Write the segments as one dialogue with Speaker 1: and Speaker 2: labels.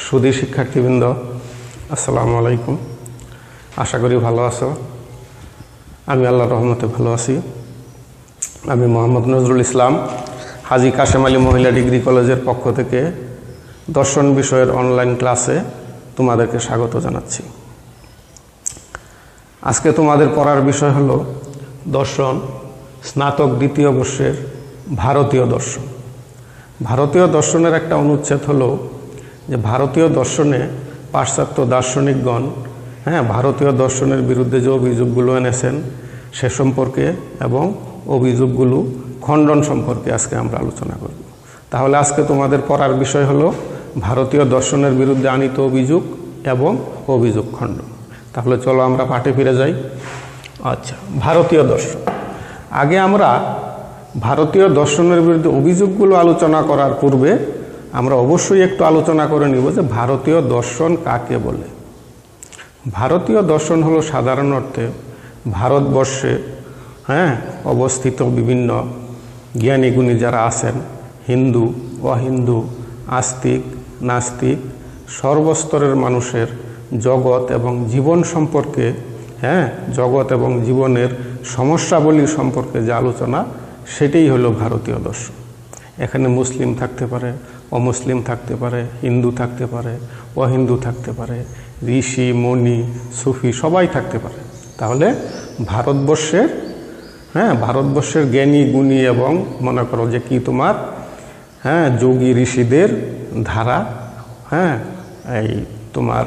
Speaker 1: সুধী শিক্ষার্থীবৃন্দ, আসসালামু আলাইকুম। আশা করি ভালো আছো। আমি আল্লাহর রহমতে ভালো আছি। আমি মোহাম্মদ নজরুল ইসলাম, হাজী কাশেম আলী মহিলা ডিগ্রি কলেজের পক্ষ থেকে দর্শন বিষয়ের অনলাইন ক্লাসে তোমাদেরকে স্বাগত জানাচ্ছি। আজকে তোমাদের পড়ার বিষয় হলো দর্শন, স্নাতক দ্বিতীয় বর্ষের ভারতীয় দর্শন। ভারতীয় দর্শনের একটা অনুচ্ছেদ হলো যে ভারতীয় দর্শনে পাশ্চাত্য দার্শনিকগণ ভারতীয় দর্শনের বিরুদ্ধে যে অভিযোগগুলো এনেছেন সে সম্পর্কে এবং অভিযোগগুলো খণ্ডন সম্পর্কে আজকে আমরা আলোচনা করব। তাহলে আজকে তোমাদের পড়ার বিষয় হলো ভারতীয় দর্শনের বিরুদ্ধে আনিত অভিযোগ এবং অভিযোগ খণ্ডন। তাহলে চলো আমরা পাঠে ফিরে যাই। আচ্ছা, ভারতীয় দর্শন। আগে আমরা ভারতীয় দর্শনের বিরুদ্ধে অভিযোগগুলো আলোচনা করার পূর্বে আমরা অবশ্যই একটু আলোচনা করে নিব যে ভারতীয় দর্শন কাকে বলে। ভারতীয় দর্শন হলো সাধারণ অর্থে ভারতবর্ষে অবস্থিত বিভিন্ন জ্ঞানী গুণী যারা আছেন, হিন্দু, অহিন্দু, আস্তিক, নাস্তিক, সর্বস্তরের মানুষের জগৎ এবং জীবন সম্পর্কে জগৎ এবং জীবনের সমস্যাবলী সম্পর্কে যে আলোচনা, সেটাই হলো ভারতীয় দর্শন। এখানে মুসলিম থাকতে পারে, অমুসলিম থাকতে পারে, হিন্দু থাকতে পারে, অহিন্দু থাকতে পারে, ঋষি, মুনি, সুফি সবাই থাকতে পারে। তাহলে ভারতবর্ষের জ্ঞানী গুণী এবং মনে করো যে কি তোমার যোগী ঋষিদের ধারা এই তোমার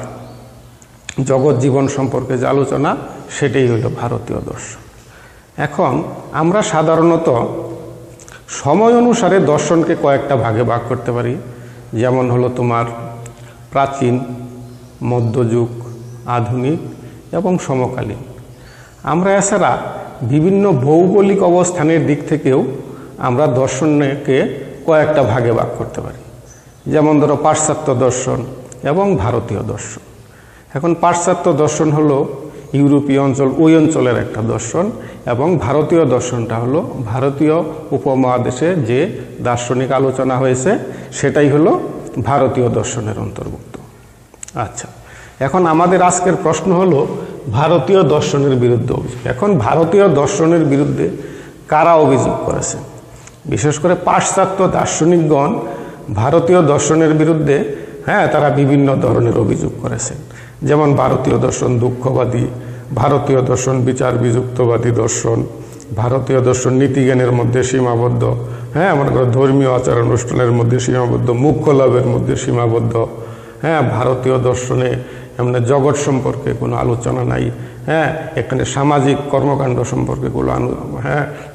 Speaker 1: জগৎ জীবন সম্পর্কে যে আলোচনা, সেটাই হলো ভারতীয় দর্শন। এখন আমরা সাধারণত সময় অনুসারে দর্শনকে কয়েকটা ভাগে ভাগ করতে পারি। যেমন হলো তোমার প্রাচীন, মধ্যযুগ, আধুনিক এবং সমকালীন। আমরা এছাড়া বিভিন্ন ভৌগোলিক অবস্থানের দিক থেকেও আমরা দর্শনকে কয়েকটা ভাগে ভাগ করতে পারি। যেমন ধরো পাশ্চাত্য দর্শন এবং ভারতীয় দর্শন। এখন পাশ্চাত্য দর্শন হলো ইউরোপীয় অঞ্চল, ওই অঞ্চলের একটা দর্শন, এবং ভারতীয় দর্শনটা হলো ভারতীয় উপমহাদেশে যে দার্শনিক আলোচনা হয়েছে সেটাই হলো ভারতীয় দর্শনের অন্তর্ভুক্ত। আচ্ছা, এখন আমাদের আজকের প্রশ্ন হলো ভারতীয় দর্শনের বিরুদ্ধে অভিযোগ। এখন ভারতীয় দর্শনের বিরুদ্ধে কারা অভিযোগ করেছে? বিশেষ করে পাশ্চাত্য দার্শনিকগণ ভারতীয় দর্শনের বিরুদ্ধে তারা বিভিন্ন ধরনের অভিযোগ করেছেন। যেমন ভারতীয় দর্শন দুঃখবাদী, ভারতীয় দর্শন বিচার বিযুক্তবাদী দর্শন, ভারতীয় দর্শন নীতিজ্ঞানের মধ্যে সীমাবদ্ধ, মনে করো ধর্মীয় আচার অনুষ্ঠানের মধ্যে সীমাবদ্ধ, মুখ্য লাভের মধ্যে সীমাবদ্ধ, ভারতীয় দর্শনে এমনি জগৎ সম্পর্কে কোনো আলোচনা নাই, এখানে সামাজিক কর্মকাণ্ড সম্পর্কে কোনো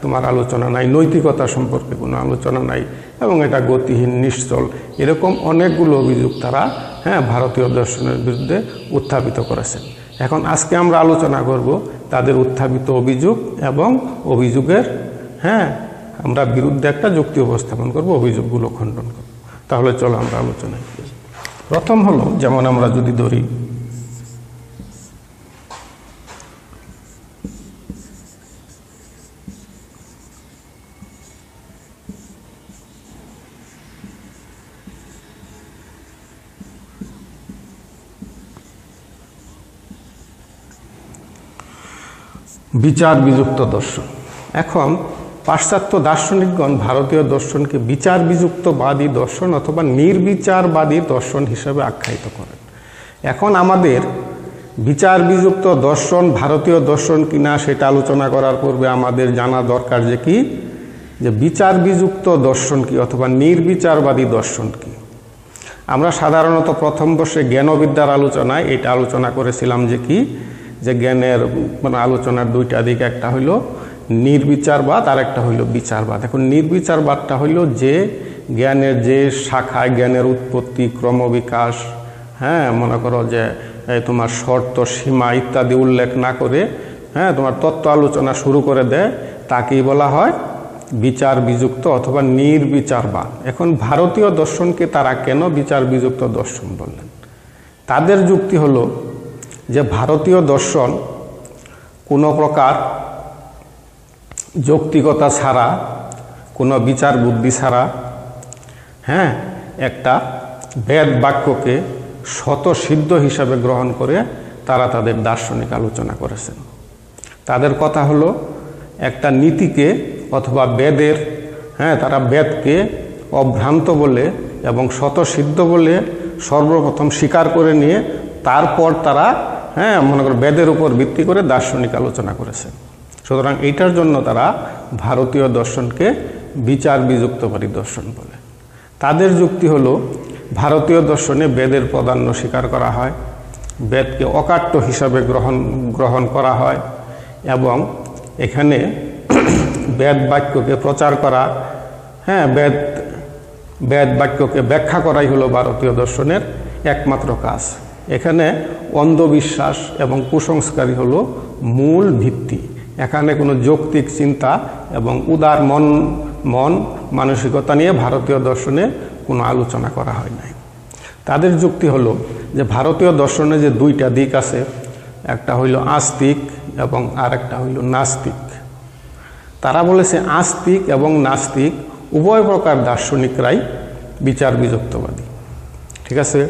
Speaker 1: তোমার আলোচনা নাই, নৈতিকতা সম্পর্কে কোনো আলোচনা নাই, এবং এটা গতিহীন, নিশ্চল, এরকম অনেকগুলো অভিযোগ তারা ভারতীয় দর্শনের বিরুদ্ধে উত্থাপিত করেছেন। এখন আজকে আমরা আলোচনা করব তাদের উত্থাপিত অভিযোগ এবং অভিযোগের আমরা বিরুদ্ধে একটা যুক্তি উপস্থাপন করব, অভিযোগগুলো খণ্ডন করব। তাহলে চলো আমরা আলোচনায় করি। প্রথম হলো, যেমন আমরা যদি ধরি বিচার বিযুক্ত দর্শন। এখন পাশ্চাত্য দার্শনিকগণ ভারতীয় দর্শনকে বিচার বিযুক্তবাদী দর্শন অথবা নির্বিচারবাদী দর্শন হিসেবে আখ্যায়িত করেন। এখন আমাদের বিচার বিযুক্ত দর্শন ভারতীয় দর্শন কিনা সেটা আলোচনা করার পূর্বে আমাদের জানা দরকার যে বিচার বিযুক্ত দর্শন কি অথবা নির্বিচারবাদী দর্শন কি। আমরা সাধারণত প্রথম বর্ষে জ্ঞানবিদ্যার আলোচনায় এটা আলোচনা করেছিলাম যে জ্ঞানের আলোচনার দুইটা দিক, একটা হইল নির্বিচারবাদ আর একটা হইল বিচারবাদ। এখন নির্বিচারবাদটা হইল যে জ্ঞানের যে শাখায় জ্ঞানের উৎপত্তি, ক্রমবিকাশ, মনে করো যে তোমার শর্ত, সীমা ইত্যাদি উল্লেখ না করে তোমার তত্ত্ব আলোচনা শুরু করে দেয়, তাকেই বলা হয় বিচার বিযুক্ত অথবা নির্বিচারবাদ। এখন ভারতীয় দর্শনকে তারা কেন বিচার বিযুক্ত দর্শন বললেন? তাদের যুক্তি হলো যে ভারতীয় দর্শন কোনো প্রকার যৌক্তিকতা ছাড়া, কোনো বিচার বুদ্ধি ছাড়া একটা বেদ বাক্যকে স্বতঃসিদ্ধ হিসাবে গ্রহণ করে তারা তাদের দার্শনিক আলোচনা করেছেন। তাদের কথা হলো একটা নীতিকে অথবা বেদের, তারা বেদকে অভ্রান্ত বলে এবং স্বতঃসিদ্ধ বলে সর্বপ্রথম স্বীকার করে নিয়ে তারপর তারা মনে করো বেদের উপর ভিত্তি করে দার্শনিক আলোচনা করেছে। সুতরাং এইটার জন্য তারা ভারতীয় দর্শনকে বিচার বিযুক্তবাদী দর্শন বলে। তাদের যুক্তি হলো ভারতীয় দর্শনে বেদের প্রাধান্য স্বীকার করা হয়, বেদকে অকাট্য হিসাবে গ্রহণ করা হয় এবং এখানে বেদ বাক্যকে প্রচার করা, বেদ বাক্যকে ব্যাখ্যা করাই হলো ভারতীয় দর্শনের একমাত্র কাজ। এখানে অন্ধবিশ্বাস এবং কুসংস্কারই হলো মূল ভিত্তি। এখানে কোনো যৌক্তিক চিন্তা এবং উদার মন মানসিকতা নিয়ে ভারতীয় দর্শনে কোনো আলোচনা করা হয় নাই। তাদের যুক্তি হলো যে ভারতীয় দর্শনে যে দুইটা দিক আছে, একটা হইল আস্তিক এবং আর একটা হইল নাস্তিক। তারা বলেছে আস্তিক এবং নাস্তিক উভয় প্রকার দার্শনিকরাই বিচার বিযুক্তবাদী। ঠিক আছে,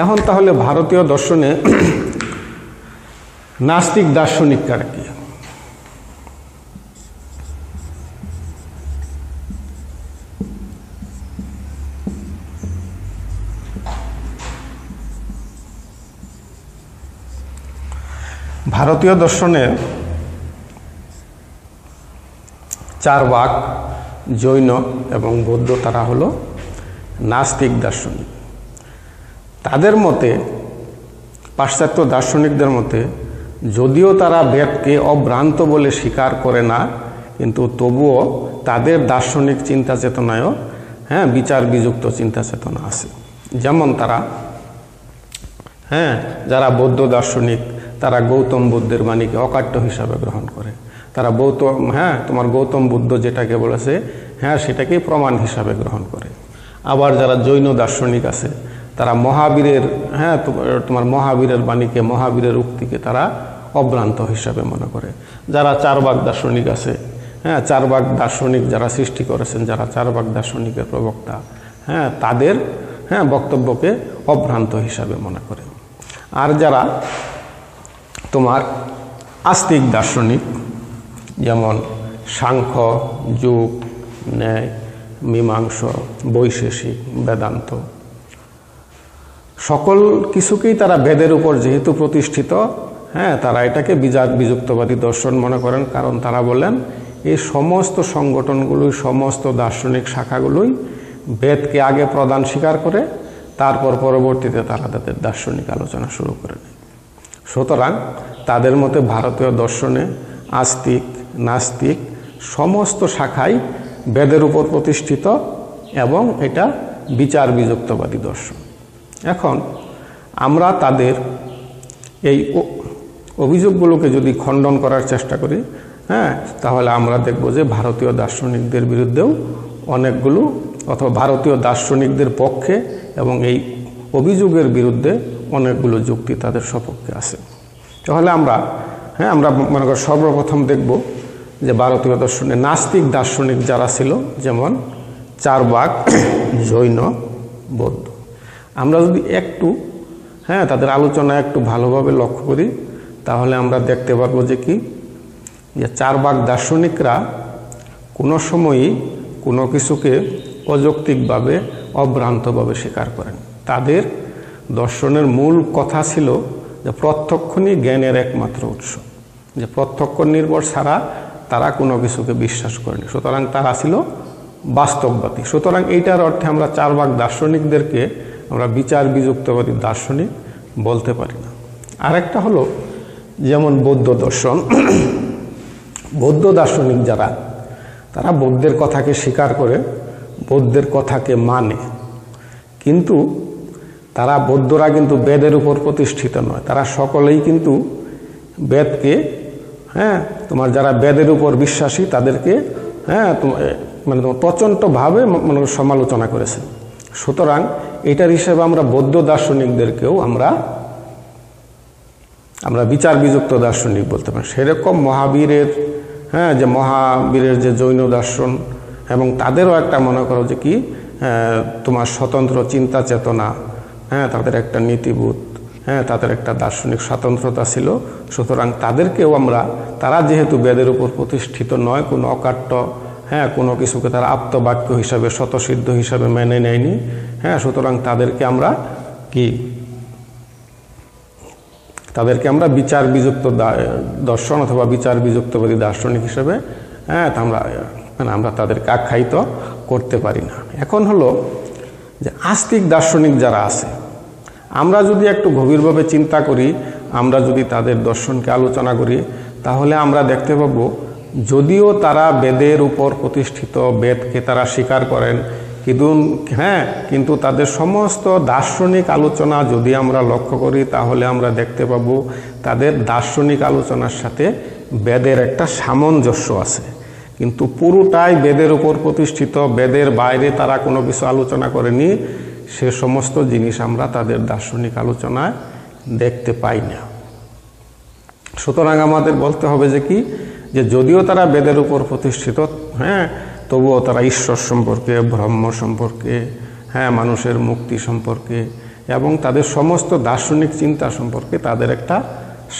Speaker 1: এখন তাহলে ভারতীয় দর্শনে নাস্তিক দার্শনিক কারা কি? ভারতীয় দর্শনে চারবাক, জৈন এবং বৌদ্ধ তারা হলো নাস্তিক দার্শনিক। তাদের মতে, পাশ্চাত্য দার্শনিকদের মতে, যদিও তারা বেদকে অভ্রান্ত বলে স্বীকার করে না, কিন্তু তবুও তাদের দার্শনিক চিন্তা চেতনায়ও বিচার বিযুক্ত চিন্তা চেতনা আছে। যেমন তারা যারা বৌদ্ধ দার্শনিক তারা গৌতম বুদ্ধের বাণীকে অকাট্য হিসাবে গ্রহণ করে। তারা তোমার গৌতম বুদ্ধ যেটাকে বলেছে সেটাকেই প্রমাণ হিসাবে গ্রহণ করে। আবার যারা জৈন দার্শনিক আছে তারা মহাবীরের তোমার মহাবীরের বাণীকে, মহাবীরের উক্তিকে তারা অভ্রান্ত হিসাবে মনে করে। যারা চারবাক দার্শনিক আছে, চারবাক দার্শনিক যারা সৃষ্টি করেছেন, যারা চারবাক দার্শনিকের প্রবক্তা, তাদের বক্তব্যকে অভ্রান্ত হিসাবে মনে করে। আর যারা তোমার আস্তিক দার্শনিক, যেমন সাংখ্য, যোগ, ন্যায়, মীমাংস, বৈশেষিক, বেদান্ত, সকল কিছুকেই তারা বেদের উপর যেহেতু প্রতিষ্ঠিত, তারা এটাকে বিচার বিযুক্তবাদী দর্শন মনে করেন। কারণ তারা বলেন এই সমস্ত সংগঠনগুলোই, সমস্ত দার্শনিক শাখাগুলোই বেদকে আগে প্রধান স্বীকার করে, তারপর পরবর্তীতে তারা তাদের দার্শনিক আলোচনা শুরু করে দেয়। সুতরাং তাদের মতে ভারতীয় দর্শনে আস্তিক, নাস্তিক সমস্ত শাখাই বেদের উপর প্রতিষ্ঠিত এবং এটা বিচার বিযুক্তবাদী দর্শন। এখন আমরা তাদের এই অভিযোগগুলোকে যদি খণ্ডন করার চেষ্টা করি, তাহলে আমরা দেখব যে ভারতীয় দার্শনিকদের বিরুদ্ধেও অনেকগুলো, অথবা ভারতীয় দার্শনিকদের পক্ষে এবং এই অভিযোগের বিরুদ্ধে অনেকগুলো যুক্তি তাদের সপক্ষে আছে। তাহলে আমরা মনে করি সর্বপ্রথম দেখব যে ভারতীয় দর্শনে নাস্তিক দার্শনিক যারা ছিল, যেমন চারবাক, জৈন, বৌদ্ধ। আমরা যদি একটু তাদের আলোচনা একটু ভালোভাবে লক্ষ্য করি, তাহলে আমরা দেখতে পারবো যে চারবাক দার্শনিকরা কোনো সময়ই কোনো কিছুকে অযৌক্তিকভাবে, অভ্রান্তভাবে স্বীকার করেন। তাদের দর্শনের মূল কথা ছিল যে প্রত্যক্ষই জ্ঞানের একমাত্র উৎস, যে প্রত্যক্ষ নির্ভর ছাড়া তারা কোনো কিছুকে বিশ্বাস করেনি। সুতরাং তারা ছিল বাস্তববাদী। সুতরাং এইটার অর্থে আমরা চারবাক দার্শনিকদেরকে আমরা বিচার বিযুক্তবাদী দার্শনিক বলতে পারি না। আরেকটা হলো যেমন বৌদ্ধ দর্শন। বৌদ্ধ দার্শনিক যারা, তারা বৌদ্ধের কথাকে স্বীকার করে, বৌদ্ধের কথাকে মানে, কিন্তু তারা বৌদ্ধরা কিন্তু বেদের উপর প্রতিষ্ঠিত নয়। তারা সকলেই কিন্তু বেদকে তোমার যারা বেদের উপর বিশ্বাসী তাদেরকে মানে প্রচণ্ডভাবে সমালোচনা করেছে। সুতরাং এটার হিসেবে আমরা বৌদ্ধ দার্শনিকদেরকেও আমরা বিচার বিযুক্ত দার্শনিক বলতে পারি। সেরকম মহাবীরের যে মহাবীরের যে জৈন দর্শন, এবং তাদেরও একটা মনে করো যে তোমার স্বতন্ত্র চিন্তা চেতনা, হ্যাঁ তাদের একটা নীতিবোধ, হ্যাঁ তাদের একটা দার্শনিক স্বাতন্ত্র্যতা ছিল। সুতরাং তাদেরকেও আমরা, তারা যেহেতু বেদের উপর প্রতিষ্ঠিত নয়, কোনো অকাট্য হ্যাঁ কোনো কিছুকে তারা আপ্তবাক্য হিসাবে স্বতঃসিদ্ধ হিসাবে মেনে নেয়নি, হ্যাঁ সুতরাং তাদেরকে আমরা কি, তাদেরকে আমরা বিচার বিযুক্ত দর্শন অথবা বিচার বিযুক্তবাদী দার্শনিক হিসেবে হ্যাঁ আমরা তাদেরকে আখ্যায়িত করতে পারি না। এখন হলো যে আস্তিক দার্শনিক যারা আছে, আমরা যদি একটু গভীরভাবে চিন্তা করি, আমরা যদি তাদের দর্শনকে আলোচনা করি, তাহলে আমরা দেখতে পাব যদিও তারা বেদের উপর প্রতিষ্ঠিত, বেদকে তারা স্বীকার করেন, কিন্তু তাদের সমস্ত দার্শনিক আলোচনা যদি আমরা লক্ষ্য করি, তাহলে আমরা দেখতে পাব তাদের দার্শনিক আলোচনার সাথে বেদের একটা সামঞ্জস্য আছে, কিন্তু পুরোটাই বেদের উপর প্রতিষ্ঠিত, বেদের বাইরে তারা কোনো কিছু আলোচনা করেনি, সে সমস্ত জিনিস আমরা তাদের দার্শনিক আলোচনায় দেখতে পাই না। সুতরাং আমাদের বলতে হবে যে যদিও তারা বেদের উপর প্রতিষ্ঠিত, হ্যাঁ তবুও তারা ঈশ্বর সম্পর্কে, ব্রহ্ম সম্পর্কে, হ্যাঁ মানুষের মুক্তি সম্পর্কে এবং তাদের সমস্ত দার্শনিক চিন্তা সম্পর্কে তাদের একটা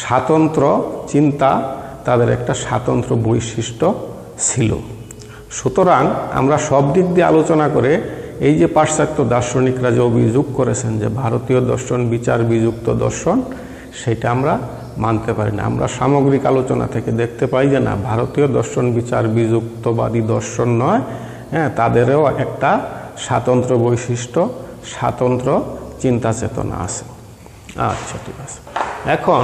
Speaker 1: স্বাতন্ত্র চিন্তা, তাদের একটা স্বাতন্ত্র বৈশিষ্ট্য ছিল। সুতরাং আমরা সব দিক দিয়ে আলোচনা করে এই যে পাশ্চাত্য দার্শনিকরা যে অভিযোগ করেছেন যে ভারতীয় দর্শন বিচার বিযুক্ত দর্শন, সেটা আমরা মানতে পারি না। আমরা সামগ্রিক আলোচনা থেকে দেখতে পাই যে না, ভারতীয় দর্শন বিচার বিযুক্তবাদী দর্শন নয়, হ্যাঁ তাদেরও একটা স্বাতন্ত্র বৈশিষ্ট্য, স্বাতন্ত্র চিন্তা চেতনা আছে। আচ্ছা ঠিক আছে। এখন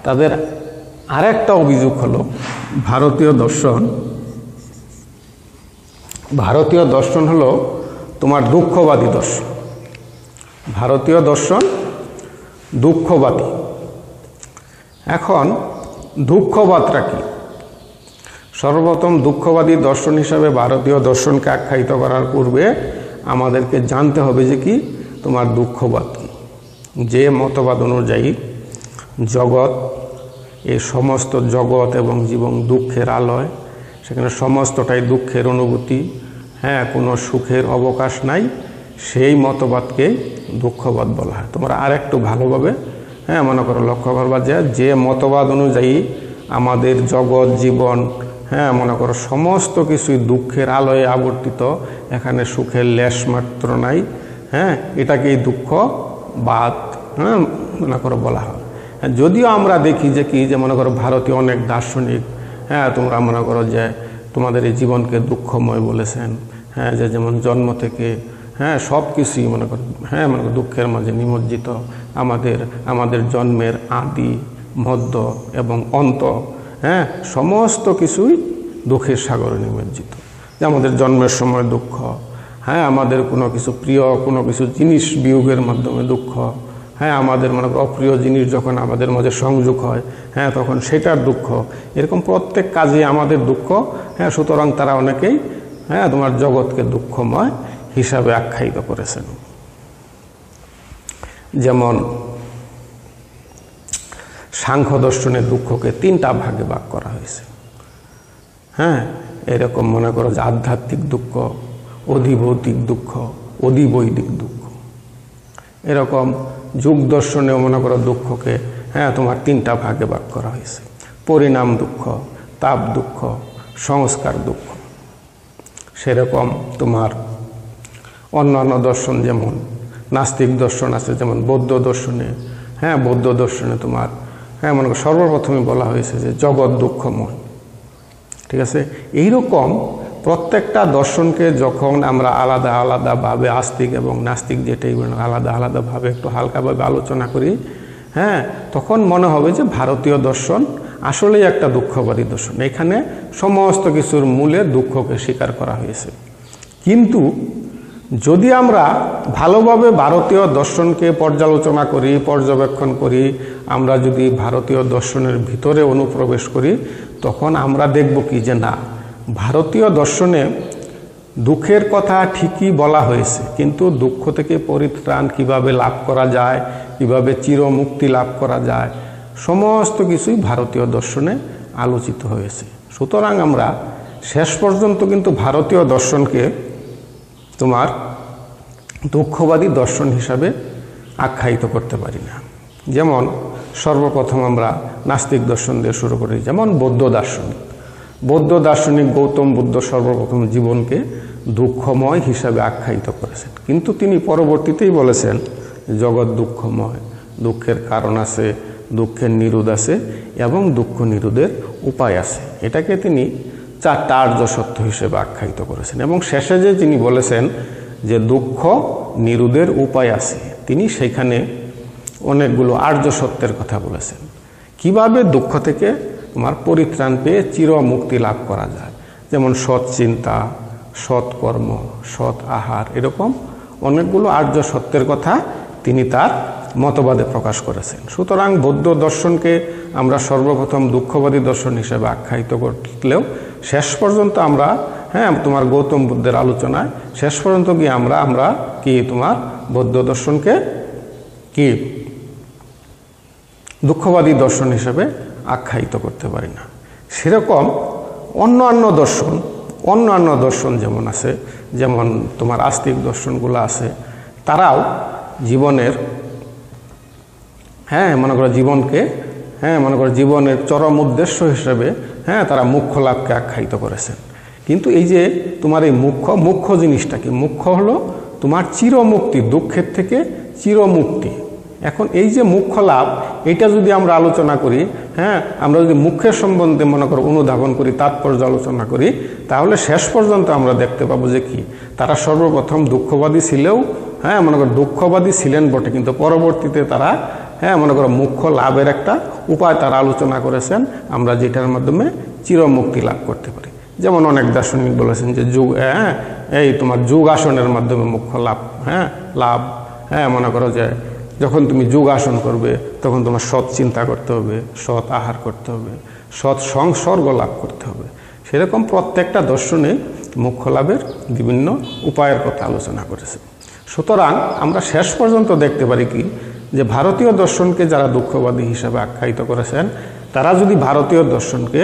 Speaker 1: তাদের আরেকটা অভিযোগ হলো ভারতীয় দর্শন হলো তোমার দুঃখবাদী দর্শন। ভারতীয় দর্শন দুঃখবাদী। এখন দুঃখবাদটা কি? সর্বপ্রথম দুঃখবাদী দর্শন হিসাবে ভারতীয় দর্শনকে আখ্যায়িত করার পূর্বে আমাদেরকে জানতে হবে যে কি তোমার দুঃখবাদ কি। যে মতবাদ অনুযায়ী জগৎ, এই সমস্ত জগৎ এবং জীবন দুঃখের আলয়, সেখানে সমস্তটাই দুঃখের অনুভূতি, হ্যাঁ কোনো সুখের অবকাশ নাই, সেই মতবাদকে দুঃখবাদ বলা হয়। তোমরা আর একটু ভালোভাবে হ্যাঁ মনে করো লক্ষ্য করবা যে মতবাদ অনুযায়ী আমাদের জগৎ জীবন, হ্যাঁ মনে করো সমস্ত কিছুই দুঃখের আলোয় আবর্তিত, এখানে সুখের লেশ মাত্র নাই, হ্যাঁ এটাকেই দুঃখবাদ হ্যাঁ মনে করো বলা হয়। যদিও আমরা দেখি যে মনে করো ভারতীয় অনেক দার্শনিক, হ্যাঁ তোমরা মনে করো যে তোমাদের এই জীবনকে দুঃখময় বলেছেন, হ্যাঁ যে যেমন জন্ম থেকে হ্যাঁ সব কিছুই মনে করো হ্যাঁ মনে করো দুঃখের মাঝে নিমজ্জিত, আমাদের জন্মের আদি মধ্য এবং অন্ত, হ্যাঁ সমস্ত কিছুই দুঃখের সাগরে নিমজ্জিত। যে আমাদের জন্মের সময় দুঃখ, হ্যাঁ আমাদের কোনো কিছু প্রিয় কোনো কিছু জিনিস বিয়োগের মাধ্যমে দুঃখ, হ্যাঁ আমাদের মনে করো অপ্রিয় জিনিস যখন আমাদের মাঝে সংযোগ হয়, হ্যাঁ তখন সেটার দুঃখ, এরকম প্রত্যেক কাজে আমাদের দুঃখ। হ্যাঁ সুতরাং তারা অনেকেই হ্যাঁ তোমার জগৎকে দুঃখময় হিসাবে আখ্যায়িত করেছেন। যেমন সাংখ্য দর্শনের দুঃখকে 3টা ভাগে ভাগ করা হয়েছে। হ্যাঁ এরকম মনে করো যে আধ্যাত্মিক দুঃখ, অধিভৌতিক দুঃখ, অধিবৈদিক দুঃখ। এরকম যুগ দর্শনেও মনে করো দুঃখকে হ্যাঁ তোমার 3টা ভাগে ভাগ করা হয়েছে। পরিণাম দুঃখ, তাপ দুঃখ, সংস্কার দুঃখ। সেরকম তোমার অন্যান্য দর্শন যেমন নাস্তিক দর্শন আছে, যেমন বৌদ্ধ দর্শনে, হ্যাঁ বৌদ্ধ দর্শনে তোমার হ্যাঁ মনে করো সর্বপ্রথমে বলা হয়েছে যে জগৎ দুঃখময়। ঠিক আছে, এইরকম প্রত্যেকটা দর্শনকে যখন আমরা আলাদা আলাদাভাবে আস্তিক এবং নাস্তিক যেটাই আলাদা আলাদাভাবে একটু হালকাভাবে আলোচনা করি, হ্যাঁ তখন মনে হবে যে ভারতীয় দর্শন আসলেই একটা দুঃখবাদী দর্শন। এখানে সমস্ত কিছুর মূলে দুঃখকে স্বীকার করা হয়েছে। কিন্তু যদি আমরা ভালোভাবে ভারতীয় দর্শনকে পর্যালোচনা করি, পর্যবেক্ষণ করি, আমরা যদি ভারতীয় দর্শনের ভিতরে অনুপ্রবেশ করি, তখন আমরা দেখব কি যে না, ভারতীয় দর্শনে দুঃখের কথা ঠিকই বলা হয়েছে, কিন্তু দুঃখ থেকে পরিত্রাণ কিভাবে লাভ করা যায়, কিভাবে চিরমুক্তি লাভ করা যায়, সমস্ত কিছুই ভারতীয় দর্শনে আলোচিত হয়েছে। সুতরাং আমরা শেষ পর্যন্ত কিন্তু ভারতীয় দর্শনকে তোমার দুঃখবাদী দর্শন হিসাবে আখ্যায়িত করতে পারি না। যেমন সর্বপ্রথম আমরা নাস্তিক দর্শন দিয়ে শুরু করি, যেমন বৌদ্ধ দার্শনিক। বৌদ্ধ দার্শনিক গৌতম বুদ্ধ সর্বপ্রথম জীবনকে দুঃখময় হিসাবে আখ্যায়িত করেছেন, কিন্তু তিনি পরবর্তীতেই বলেছেন জগৎ দুঃখময়, দুঃখের কারণ আছে, দুঃখের নিরোধ আছে এবং দুঃখ নিরোধের উপায় আছে। এটাকে তিনি 4টা আর্য সত্য হিসেবে আখ্যায়িত করেছেন এবং শেষে যে তিনি বলেছেন যে দুঃখ নিরোধের উপায় আছে, তিনি সেখানে অনেকগুলো আর্য সত্যের কথা বলেছেন। কিভাবে দুঃখ থেকে তোমার পরিত্রাণ পেয়ে চির মুক্তি লাভ করা যায়, যেমন সৎ চিন্তা, সৎ কর্ম, সৎ আহার, এরকম অনেকগুলো আর্য সত্যের কথা তিনি তার মতবাদে প্রকাশ করেছেন। সুতরাং বৌদ্ধ দর্শনকে আমরা সর্বপ্রথম দুঃখবাদী দর্শন হিসেবে আখ্যায়িত করলেও শেষ পর্যন্ত আমরা তোমার গৌতম বুদ্ধের আলোচনায় শেষ পর্যন্ত গিয়ে আমরা কি তোমার বৌদ্ধ দর্শনকে কি দুঃখবাদী দর্শন হিসেবে আখ্যায়িত করতে পারি না। সেরকম অন্যান্য দর্শন যেমন আছে, যেমন তোমার আস্তিক দর্শনগুলো আছে, তারাও জীবনের মনে করো জীবনকে জীবনের চরম উদ্দেশ্য হিসেবে তারা মুখ্য লাভকে আখ্যায়িত করেছেন। কিন্তু এই যে তোমার এই মুখ্য জিনিসটা কি? মুখ্য হলো তোমার চিরমুক্তি, দুঃখের থেকে চিরমুক্তি। এখন এই যে মুখ্য লাভ, এটা যদি আমরা আলোচনা করি, আমরা যদি মুখ্যের সম্বন্ধে মনে করো অনুধাবন করি, তাৎপর্য আলোচনা করি, তাহলে শেষ পর্যন্ত আমরা দেখতে পাবো যে কি তারা সর্বপ্রথম দুঃখবাদী ছিলেও মনে করো দুঃখবাদী ছিলেন বটে, কিন্তু পরবর্তীতে তারা মনে করো মুখ্য লাভের একটা উপায় তারা আলোচনা করেছেন, আমরা যেটার মাধ্যমে চিরমুক্তি লাভ করতে পারি। যেমন অনেক দার্শনিক বলেছেন যে এই তোমার যোগাসনের মাধ্যমে মুখ্য লাভ মনে করো যে যখন তুমি যোগাসন করবে তখন তোমার সৎ চিন্তা করতে হবে, সৎ আহার করতে হবে, সৎ সংসর্গ লাভ করতে হবে। সেরকম প্রত্যেকটা দর্শনে মুখ্য লাভের বিভিন্ন উপায়ের কথা আলোচনা করেছে। সুতরাং আমরা শেষ পর্যন্ত দেখতে পারি কি যে ভারতীয় দর্শনকে যারা দুঃখবাদী হিসাবে আখ্যায়িত করেছেন, তারা যদি ভারতীয় দর্শনকে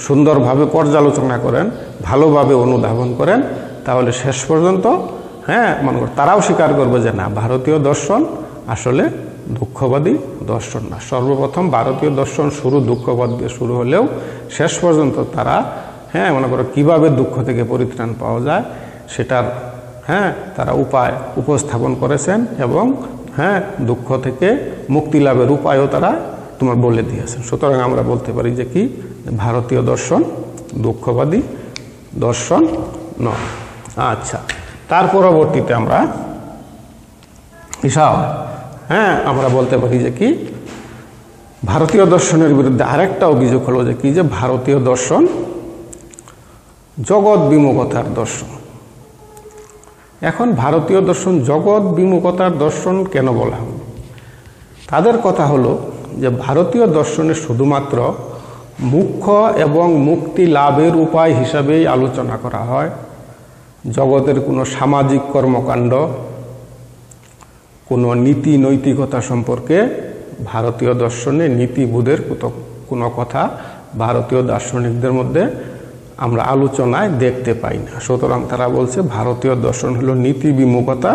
Speaker 1: সুন্দরভাবে পর্যালোচনা করেন, ভালোভাবে অনুধাবন করেন, তাহলে শেষ পর্যন্ত মনে কর তারাও স্বীকার করবে যে না, ভারতীয় দর্শন আসলে দুঃখবাদী দর্শন না। সর্বপ্রথম ভারতীয় দর্শন দুঃখবাদ দিয়ে শুরু হলেও শেষ পর্যন্ত তারা মনে করো কীভাবে দুঃখ থেকে পরিত্রাণ পাওয়া যায় সেটার তারা উপায় উপস্থাপন করেছেন এবং দুঃখ থেকে মুক্তি লাভের উপায়ও তারা তোমার বলে দিয়েছেন। সুতরাং আমরা বলতে পারি যে কি ভারতীয় দর্শন দুঃখবাদী দর্শন নয়। আচ্ছা, তার পরবর্তীতে আমরা আমরা বলতে পারি যে কি ভারতীয় দর্শনের বিরুদ্ধে আরেকটা অভিযোগ হলো যে কি যে ভারতীয় দর্শন জগৎ বিমুখতার দর্শন। এখন ভারতীয় দর্শন জগৎ বিমুখতার দর্শন কেন বলা হলো? তাদের কথা হলো যে ভারতীয় দর্শনে শুধুমাত্র মুখ্য এবং মুক্তি লাভের উপায় হিসাবেই আলোচনা করা হয়। জগতের কোনো সামাজিক কর্মকাণ্ড, কোনো নীতি নৈতিকতা সম্পর্কে ভারতীয় দর্শনে নীতিবোধের কোনো কথা ভারতীয় দার্শনিকদের মধ্যে আমরা আলোচনায় দেখতে পাই না। সুতরাং তারা বলছে ভারতীয় দর্শন হলো নীতি বিমুখতা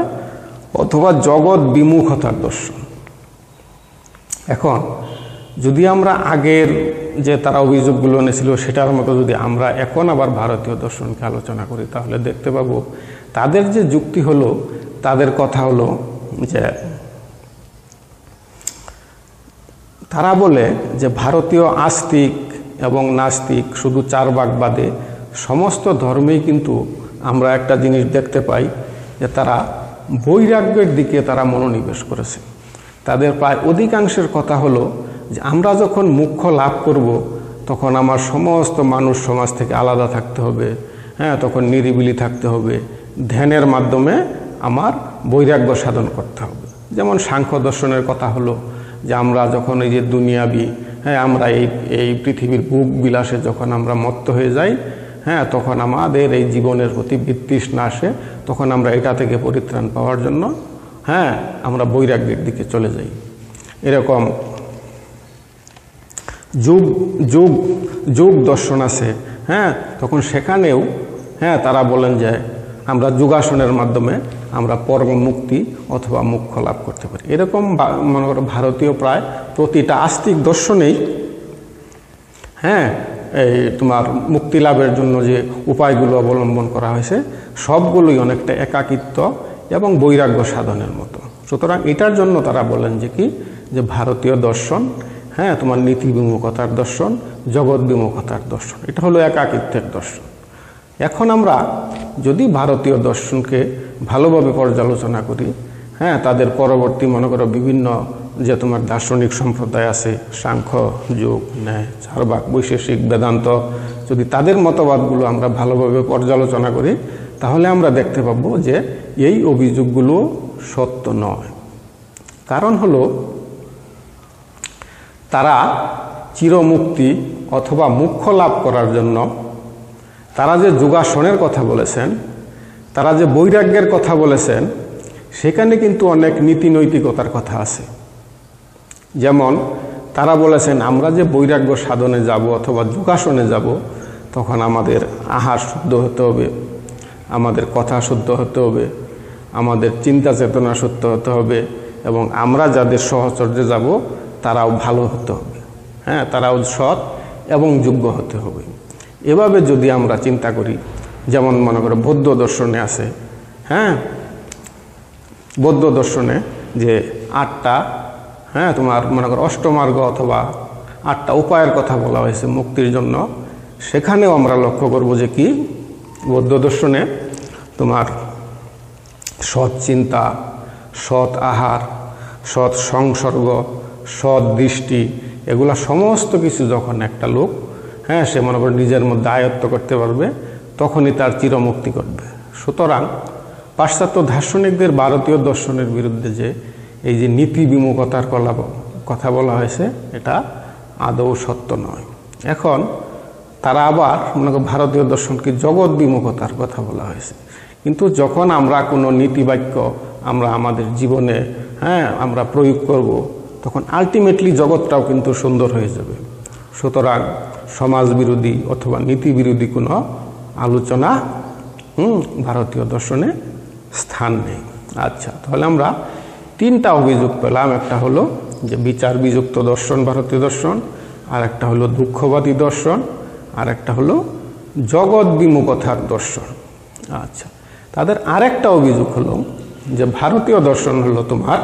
Speaker 1: অথবা জগৎ বিমুখতার দর্শন। এখন যদি আমরা আগের যে তারা অভিযোগগুলো এনেছিল সেটার মতো যদি আমরা এখন আবার ভারতীয় দর্শনকে আলোচনা করি, তাহলে দেখতে পাবো তাদের যে যুক্তি হলো, তাদের কথা হলো যে তারা বলে যে ভারতীয় আস্তিক এবং নাস্তিক শুধু 4 ভাগ বাদে সমস্ত ধর্মেই কিন্তু আমরা একটা জিনিস দেখতে পাই যে তারা বৈরাগ্যের দিকে তারা মনোনিবেশ করেছে। তাদের প্রায় অধিকাংশের কথা হলো যে আমরা যখন মুখ্য লাভ করব তখন আমার সমস্ত মানুষ সমাজ থেকে আলাদা থাকতে হবে, তখন নিরিবিলি থাকতে হবে, ধ্যানের মাধ্যমে আমার বৈরাগ্য সাধন করতে হবে। যেমন সাংখ্য দর্শনের কথা হলো যে আমরা যখন এই যে দুনিয়াবি আমরা এই পৃথিবীর ভোগ বিলাসে যখন আমরা মত্ত হয়ে যাই, তখন আমাদের এই জীবনের প্রতি বিতৃষ্ণা আসে, তখন আমরা এটা থেকে পরিত্রাণ পাওয়ার জন্য আমরা বৈরাগ্যের দিকে চলে যাই। এরকম যোগ দর্শন আছে, তখন সেখানেও তারা বলেন যে আমরা যোগাসনের মাধ্যমে আমরা পরম মুক্তি অথবা মোক্ষ লাভ করতে পারি। এরকম মনে করো ভারতীয় প্রায় প্রতিটা আস্তিক দর্শনেই এই তোমার মুক্তি লাভের জন্য যে উপায়গুলো অবলম্বন করা হয়েছে সবগুলোই অনেকটা একাকিত্ব এবং বৈরাগ্য সাধনের মতো। সুতরাং এটার জন্য তারা বলেন যে কি, যে ভারতীয় দর্শন তোমার নীতি বিমুখতার দর্শন, জগৎ বিমুখতার দর্শন, এটা হলো একাকিত্বের দর্শন। এখন আমরা যদি ভারতীয় দর্শনকে ভালোভাবে পর্যালোচনা করি, তাদের পরবর্তী মনে করো বিভিন্ন যে তোমার দার্শনিক সম্প্রদায় আছে, সাংখ্য, যোগ, ন্যায়, চার্বাক, বৈশেষিক, বেদান্ত, যদি তাদের মতবাদগুলো আমরা ভালোভাবে পর্যালোচনা করি তাহলে আমরা দেখতে পাবো যে এই অভিযোগগুলো সত্য নয়। কারণ হলো তারা চিরমুক্তি অথবা মোক্ষ লাভ করার জন্য তারা যে যোগাসনের কথা বলেছেন, তারা যে বৈরাগ্যের কথা বলেছেন, সেখানে কিন্তু অনেক নীতি নৈতিকতার কথা আছে। যেমন তারা বলেছেন আমরা যে বৈরাগ্য সাধনে যাব অথবা যোগাসনে যাব তখন আমাদের আহার শুদ্ধ হতে হবে, আমাদের কথা শুদ্ধ হতে হবে, আমাদের চিন্তা চেতনা শুদ্ধ হতে হবে, এবং আমরা যাদের সহচর্যে যাব তারাও ভালো হতে হবে, তারাও সৎ এবং যোগ্য হতে হবে। এভাবে যদি আমরা চিন্তা করি, যেমন মনে করো বৌদ্ধ দর্শনে আছে, বৌদ্ধ দর্শনে যে 8টা তোমার মনে করো অষ্টমার্গ অথবা 8টা উপায়ের কথা বলা হয়েছে মুক্তির জন্য, সেখানেও আমরা লক্ষ্য করব যে কি, বৌদ্ধ দর্শনে তোমার সৎ চিন্তা, সৎ আহার, সৎ সংসর্গ, সৎ দৃষ্টি, এগুলা সমস্ত কিছু যখন একটা লোক সে মনে করে নিজের মধ্যে আয়ত্ত করতে পারবে তখনই তার চিরমুক্তি ঘটবে। সুতরাং পাশ্চাত্য দার্শনিকদের ভারতীয় দর্শনের বিরুদ্ধে যে এই যে নীতি বিমুখতার কথা বলা হয়েছে এটা আদৌ সত্য নয়। এখন তারা আবার মনে করো ভারতীয় দর্শনকে জগৎ বিমুখতার কথা বলা হয়েছে, কিন্তু যখন আমরা কোনো নীতিবাক্য আমরা আমাদের জীবনে আমরা প্রয়োগ করব তখন আলটিমেটলি জগৎটাও কিন্তু সুন্দর হয়ে যাবে। সুতরাং সমাজ বিরোধী অথবা নীতি বিরোধী কোনো আলোচনা ভারতীয় দর্শনে স্থান নেই। আচ্ছা, তাহলে আমরা 3টা অভিযোগ পেলাম। একটা হলো যে বিচার বিযুক্ত দর্শন ভারতীয় দর্শন, আর একটা হলো দুঃখবাদী দর্শন, আর একটা হলো জগৎ বিমুখতার দর্শন। আচ্ছা, তাদের আরেকটা অভিযোগ হলো যে ভারতীয় দর্শন হলো তোমার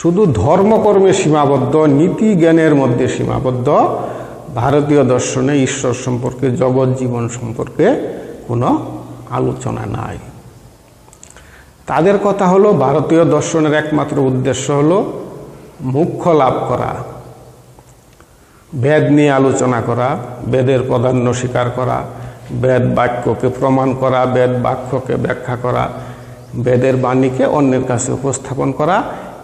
Speaker 1: শুধু ধর্মকর্মে সীমাবদ্ধ, নীতি জ্ঞানের মধ্যে সীমাবদ্ধ। ভারতীয় দর্শনে ঈশ্বর সম্পর্কে, জগৎ জীবন সম্পর্কে কোনো আলোচনা নাই। তাদের কথা হলো ভারতীয় দর্শনের একমাত্র উদ্দেশ্য হলো মোক্ষ লাভ করা, বেদ নিয়ে আলোচনা করা, বেদের প্রাধান্য স্বীকার করা, বেদ বাক্যকে প্রমাণ করা, বেদ বাক্যকে ব্যাখ্যা করা, বেদের বাণীকে অন্যের কাছে উপস্থাপন করা,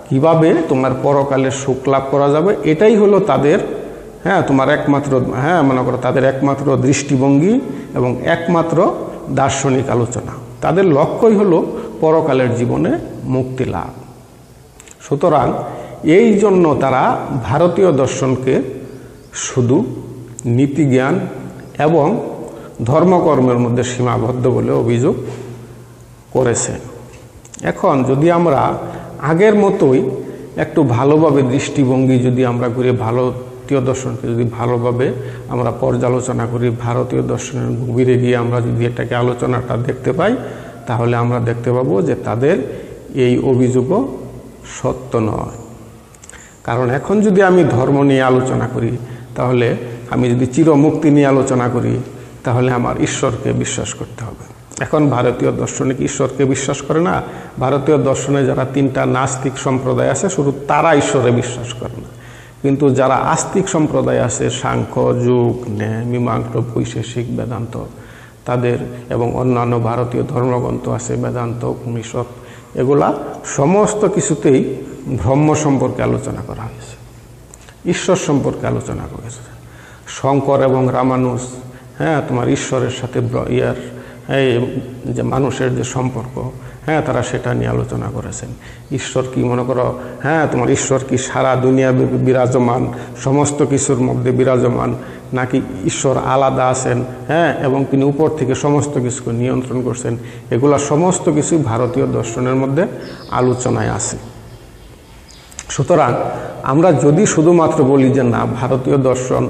Speaker 1: কিভাবে তোমার পরকালে সুখ লাভ করা যাবে, এটাই হলো তাদের তোমার একমাত্র মনে করো তাদের একমাত্র দৃষ্টিভঙ্গি এবং একমাত্র দার্শনিক আলোচনা। তাদের লক্ষ্যই হলো পরকালের জীবনে মুক্তি লাভ। সুতরাং এই জন্য তারা ভারতীয় দর্শনকে শুধু নীতিজ্ঞান এবং ধর্মকর্মের মধ্যে সীমাবদ্ধ বলে অভিযোগ করেছে। এখন যদি আমরা আগের মতোই একটু ভালোভাবে দৃষ্টিভঙ্গি যদি আমরা ঘুরে ভারতীয় দর্শনকে যদি ভালোভাবে আমরা পর্যালোচনা করি, ভারতীয় দর্শনের গভীরে গিয়ে আমরা যদি এটাকে আলোচনাটা দেখতে পাই তাহলে আমরা দেখতে পাবো যে তাদের এই অভিযোগও সত্য নয়। কারণ এখন যদি আমি ধর্ম নিয়ে আলোচনা করি, তাহলে আমি যদি চিরমুক্তি নিয়ে আলোচনা করি তাহলে আমার ঈশ্বরকে বিশ্বাস করতে হবে। এখন ভারতীয় দর্শনে কি ঈশ্বরকে বিশ্বাস করে না? ভারতীয় দর্শনে যারা 3টা নাস্তিক সম্প্রদায় আছে শুধু তারা ঈশ্বরে বিশ্বাস করে না, কিন্তু যারা আস্তিক সম্প্রদায় আছে, সাংখ্য, যোগ, ন্যায়, মীমাংসা, বৈশেষিক, বেদান্ত, তাদের এবং অন্যান্য ভারতীয় ধর্মগ্রন্থ আছে, বেদান্ত, উপনিষদ, এগুলা সমস্ত কিছুতেই ব্রহ্ম সম্পর্কে আলোচনা করা হয়েছে, ঈশ্বর সম্পর্কে আলোচনা করেছে। শঙ্কর এবং রামানুজ তোমার ঈশ্বরের সাথে এই যে মানুষের যে সম্পর্ক, হ্যাঁ, তারা সেটা নিয়ে আলোচনা করেছেন। ঈশ্বর কি মনে করো, হ্যাঁ, তোমার ঈশ্বর কি সারা দুনিয়া বিরাজমান, সমস্ত কিছুর মধ্যে বিরাজমান, নাকি ঈশ্বর আলাদা আছেন, হ্যাঁ, এবং তিনি উপর থেকে সমস্ত কিছুকে নিয়ন্ত্রণ করছেন, এগুলা সমস্ত কিছু ভারতীয় দর্শনের মধ্যে আলোচনায় আছে। সুতরাং আমরা যদি শুধুমাত্র বলি যে না, ভারতীয় দর্শন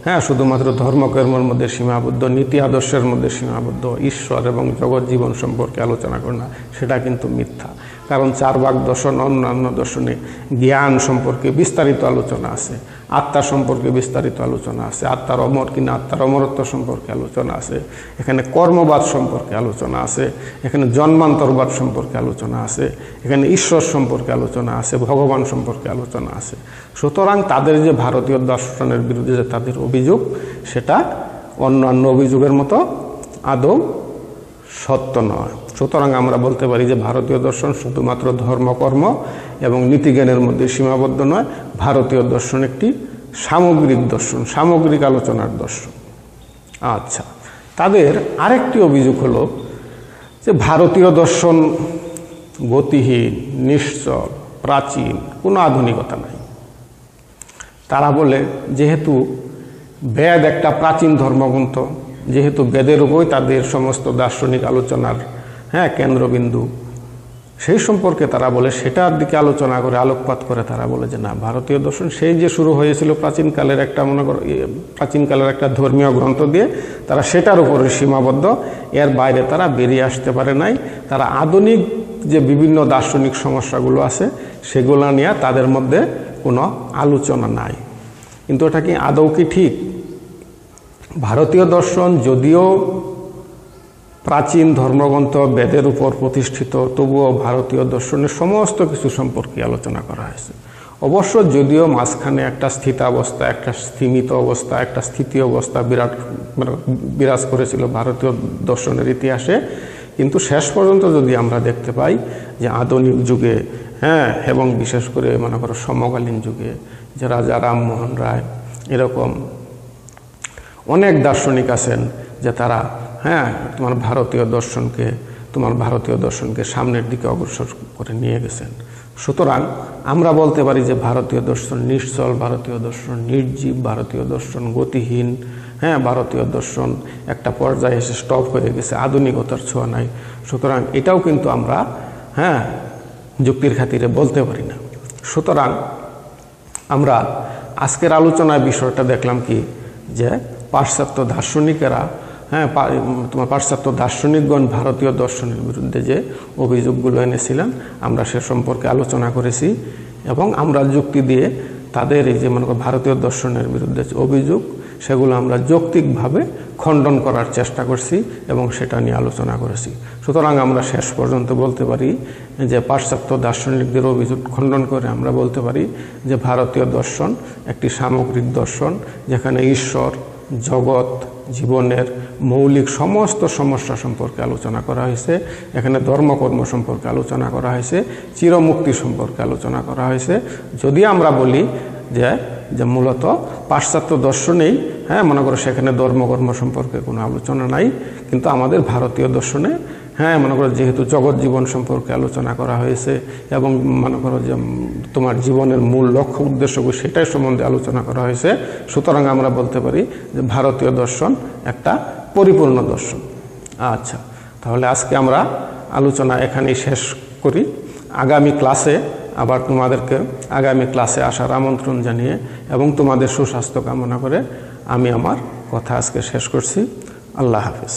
Speaker 1: হ্যাঁ শুধুমাত্র ধর্মকর্মের মধ্যে সীমাবদ্ধ, নীতি আদর্শের মধ্যে সীমাবদ্ধ, ঈশ্বর এবং জগৎ জীবন সম্পর্কে আলোচনা করে না, সেটা কিন্তু মিথ্যা। কারণ চারবাক দর্শন, অন্যান্য দর্শনে জ্ঞান সম্পর্কে বিস্তারিত আলোচনা আছে, আত্মা সম্পর্কে বিস্তারিত আলোচনা আছে, আত্মার অমর কিনা আত্মার অমরত্ব সম্পর্কে আলোচনা আছে, এখানে কর্মবাদ সম্পর্কে আলোচনা আছে, এখানে জন্মান্তরবাদ সম্পর্কে আলোচনা আছে, এখানে ঈশ্বর সম্পর্কে আলোচনা আছে, ভগবান সম্পর্কে আলোচনা আছে। সুতরাং তাদের যে ভারতীয় দর্শনের বিরুদ্ধে যে তাদের অভিযোগ, সেটা অন্যান্য অভিযোগের মতো আদৌ সত্য নয়। সুতরাং আমরা বলতে পারি যে ভারতীয় দর্শন শুধুমাত্র ধর্মকর্ম এবং নীতিজ্ঞানের মধ্যে সীমাবদ্ধ নয়, ভারতীয় দর্শন একটি সামগ্রিক দর্শন, সামগ্রিক আলোচনার দর্শন। আচ্ছা, তাদের আরেকটি অভিযোগ হলো যে ভারতীয় দর্শন গতিহীন, নিশ্চল, প্রাচীন, কোনো আধুনিকতা নাই। তারা বলে যেহেতু বেদ একটা প্রাচীন ধর্মগ্রন্থ, যেহেতু বেদের উপরই তাদের সমস্ত দার্শনিক আলোচনার কেন্দ্রবিন্দু, সেই সম্পর্কে তারা বলে সেটার দিকে আলোচনা করে আলোকপাত করে তারা বলে যে না, ভারতীয় দর্শন সেই যে শুরু হয়েছিল প্রাচীনকালের একটা প্রাচীনকালের একটা ধর্মীয় গ্রন্থ দিয়ে, তারা সেটার উপরে সীমাবদ্ধ, এর বাইরে তারা বেরিয়ে আসতে পারে নাই। তারা আধুনিক যে বিভিন্ন দার্শনিক সমস্যাগুলো আছে সেগুলো নিয়ে তাদের মধ্যে কোনো আলোচনা নাই। কিন্তু এটা কি আদৌ কি ঠিক? ভারতীয় দর্শন যদিও প্রাচীন ধর্মগ্রন্থ, বেদের উপর প্রতিষ্ঠিত, তবুও ভারতীয় দর্শনের সমস্ত কিছু সম্পর্কে আলোচনা করা হয়েছে। অবশ্য যদিও মাঝখানে একটা স্থিতাবস্থা, একটা স্থিমিত অবস্থা, একটা স্থিতি অবস্থা বিরাজ করেছিল ভারতীয় দর্শনের ইতিহাসে, কিন্তু শেষ পর্যন্ত যদি আমরা দেখতে পাই যে আধুনিক যুগে এবং বিশেষ করে মনে করো সমকালীন যুগে যে রাজা রামমোহন রায় এরকম অনেক দার্শনিক আছেন যে তারা তোমার ভারতীয় দর্শনকে সামনের দিকে অগ্রসর করে নিয়ে গেছেন। সুতরাং আমরা বলতে পারি যে ভারতীয় দর্শন নিশ্চল, ভারতীয় দর্শন নির্জীব, ভারতীয় দর্শন গতিহীন, ভারতীয় দর্শন একটা পর্যায়ে এসে স্টপ হয়ে গেছে, আধুনিকতার ছোঁয়া নাই। সুতরাং এটাও কিন্তু আমরা যুক্তির খাতিরে বলতে পারি না। সুতরাং আমরা আজকের আলোচনার বিষয়টা দেখলাম কি, যে পাশ্চাত্য দার্শনিকেরা তোমার পাশ্চাত্য দার্শনিকগণ ভারতীয় দর্শনের বিরুদ্ধে যে অভিযোগগুলো এনেছিলেন আমরা সে সম্পর্কে আলোচনা করেছি, এবং আমরা যুক্তি দিয়ে তাদের এই যে মনে করো ভারতীয় দর্শনের বিরুদ্ধে যে অভিযোগ সেগুলো আমরা যৌক্তিকভাবে খণ্ডন করার চেষ্টা করছি এবং সেটা নিয়ে আলোচনা করেছি। সুতরাং আমরা শেষ পর্যন্ত বলতে পারি যে পাশ্চাত্য দার্শনিকদের অভিযোগ খণ্ডন করে আমরা বলতে পারি যে ভারতীয় দর্শন একটি সামগ্রিক দর্শন, যেখানে ঈশ্বর, জগৎ, জীবনের মৌলিক সমস্ত সমস্যা সম্পর্কে আলোচনা করা হয়েছে, এখানে ধর্মকর্ম সম্পর্কে আলোচনা করা হয়েছে, চিরমুক্তি সম্পর্কে আলোচনা করা হয়েছে। যদি আমরা বলি যে মূলত পাশ্চাত্য দর্শনেই মনে করো সেখানে ধর্মকর্ম সম্পর্কে কোনো আলোচনা নাই, কিন্তু আমাদের ভারতীয় দর্শনে মনে করো যেহেতু জগৎ জীবন সম্পর্কে আলোচনা করা হয়েছে এবং মনে করো যে তোমার জীবনের মূল লক্ষ্য উদ্দেশ্যগুলো সেটাই সম্বন্ধে আলোচনা করা হয়েছে, সুতরাং আমরা বলতে পারি যে ভারতীয় দর্শন একটা পরিপূর্ণ দর্শন। আচ্ছা, তাহলে আজকে আমরা আলোচনা এখানেই শেষ করি। আগামী ক্লাসে আবার তোমাদেরকে আগামী ক্লাসে আসার আমন্ত্রণ জানিয়ে এবং তোমাদের সুস্বাস্থ্য কামনা করে আমি আমার কথা আজকে শেষ করছি। আল্লাহ হাফেজ।